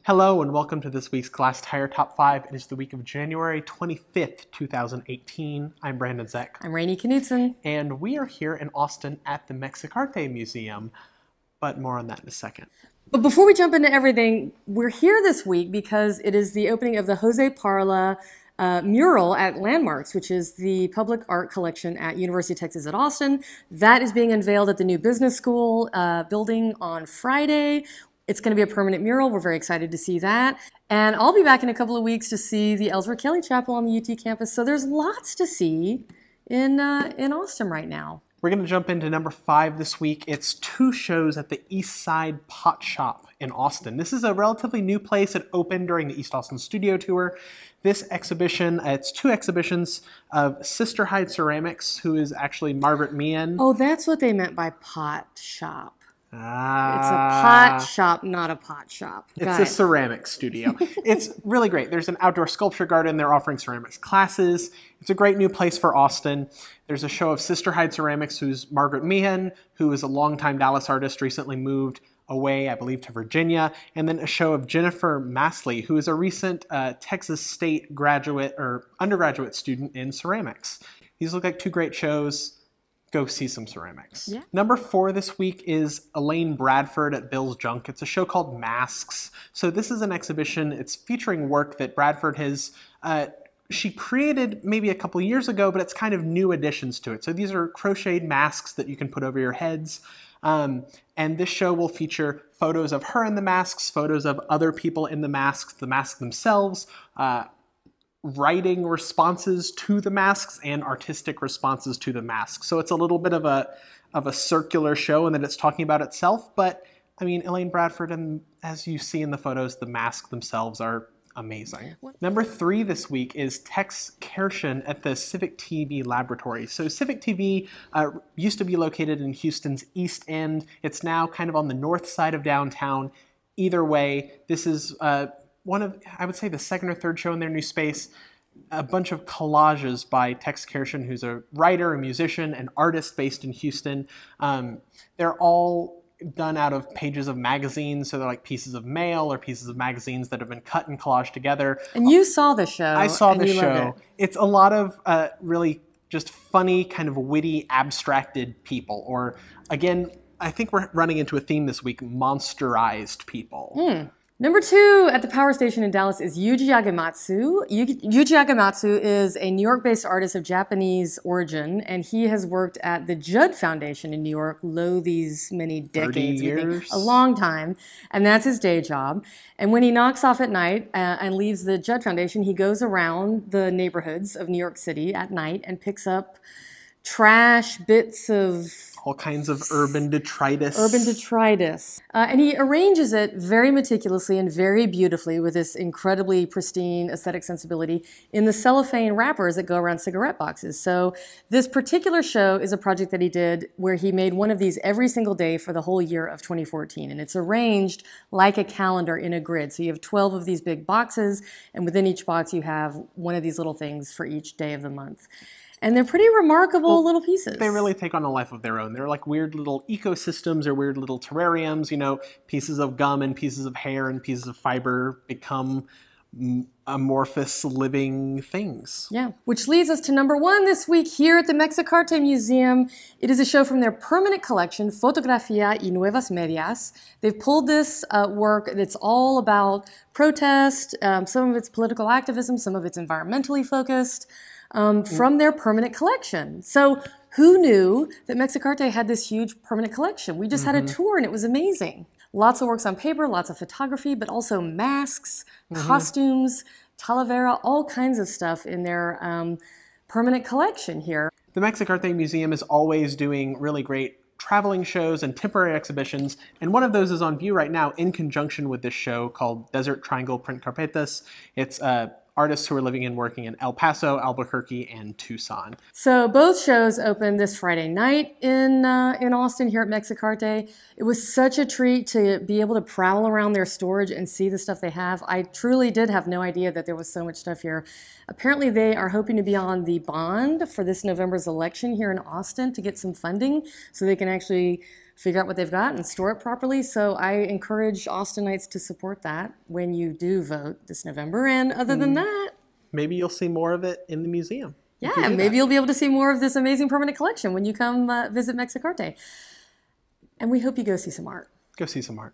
Hello and welcome to this week's Glasstire Top 5. It is the week of January 25th, 2018. I'm Brandon Zech. I'm Rainey Knudson. And we are here in Austin at the Mexicarte Museum, but more on that in a second. But before we jump into everything, we're here this week because it is the opening of the Jose Parla mural at Landmarks, which is the public art collection at University of Texas at Austin. That is being unveiled at the new business school building on Friday. It's going to be a permanent mural. We're very excited to see that. And I'll be back in a couple of weeks to see the Ellsworth Kelly Chapel on the UT campus. So there's lots to see in Austin right now. We're going to jump into number 5 this week. It's 2 shows at the East Side Pot Shop in Austin. This is a relatively new place. It opened during the East Austin Studio Tour. This exhibition, it's 2 exhibitions of Sister Hyde Ceramics, who is actually Margaret Meehan. Oh, that's what they meant by pot shop. It's a pot shop, not a pot shop. It's a ceramics studio. It's really great. There's an outdoor sculpture garden. They're offering ceramics classes. It's a great new place for Austin. There's a show of Sister Hyde Ceramics, who's Margaret Meehan, who is a longtime Dallas artist, recently moved away, I believe, to Virginia. And then a show of Jennifer Masley, who is a recent Texas State graduate or undergraduate student in ceramics. These look like 2 great shows. Go see some ceramics. Yeah. Number 4 this week is Elaine Bradford at Bill's Junk. It's a show called Masks. So this is an exhibition. It's featuring work that Bradford has she created maybe a couple years ago, but it's kind of new additions to it. So these are crocheted masks that you can put over your heads. And this show will feature photos of her in the masks, photos of other people in the masks themselves, writing responses to the masks and artistic responses to the masks. So it's a little bit of a circular show in that it's talking about itself, but I mean, Elaine Bradford, and as you see in the photos, the masks themselves are amazing. Number 3 this week is Tex Kerschen at the Civic TV Laboratory. So Civic TV used to be located in Houston's East End. It's now kind of on the north side of downtown. Either way, this is one of, I would say, the 2nd or 3rd show in their new space. A bunch of collages by Tex Kerschen, who's a writer, a musician, an artist based in Houston. They're all done out of pages of magazines, so they're like pieces of mail or pieces of magazines that have been cut and collaged together. And you saw the show. I saw the show. It's a lot of really just funny, kind of witty, abstracted people. Or, again, I think we're running into a theme this week, monsterized people. Number 2 at the Power Station in Dallas is Yuji Agematsu. Yuji Agematsu is a New York-based artist of Japanese origin, and he has worked at the Judd Foundation in New York, these many decades, 30 years. A long time, and that's his day job. And when he knocks off at night and leaves the Judd Foundation, he goes around the neighborhoods of New York City at night and picks up trash, bits of all kinds of urban detritus. And he arranges it very meticulously and very beautifully with this incredibly pristine aesthetic sensibility in the cellophane wrappers that go around cigarette boxes. So this particular show is a project that he did where he made one of these every single day for the whole year of 2014. And it's arranged like a calendar in a grid. So you have 12 of these big boxes, and within each box you have one of these little things for each day of the month. And they're pretty remarkable little pieces. They really take on a life of their own. They're like weird little ecosystems or weird little terrariums. You know, pieces of gum and pieces of hair and pieces of fiber become amorphous living things. Yeah, which leads us to number 1 this week here at the Mexicarte Museum. It is a show from their permanent collection, Fotografía y Nuevas Medias. They've pulled this work that's all about protest, some of it's political activism, some of it's environmentally focused. From their permanent collection. So who knew that Mexicarte had this huge permanent collection? We just had a tour and it was amazing. Lots of works on paper, lots of photography, but also masks, costumes, talavera, all kinds of stuff in their permanent collection here. The Mexicarte Museum is always doing really great traveling shows and temporary exhibitions, and one of those is on view right now in conjunction with this show called Desert Triangle Print Carpetas. It's artists who are living and working in El Paso, Albuquerque, and Tucson. So both shows opened this Friday night in Austin here at Mexicarte. It was such a treat to be able to prowl around their storage and see the stuff they have. I truly did have no idea that there was so much stuff here. Apparently they are hoping to be on the bond for this November's election here in Austin to get some funding so they can actually figure out what they've got and store it properly. So I encourage Austinites to support that when you do vote this November. And other than that, maybe you'll see more of it in the museum. Yeah, maybe you'll be able to see more of this amazing permanent collection when you come visit Mexicarte. And we hope you go see some art. Go see some art.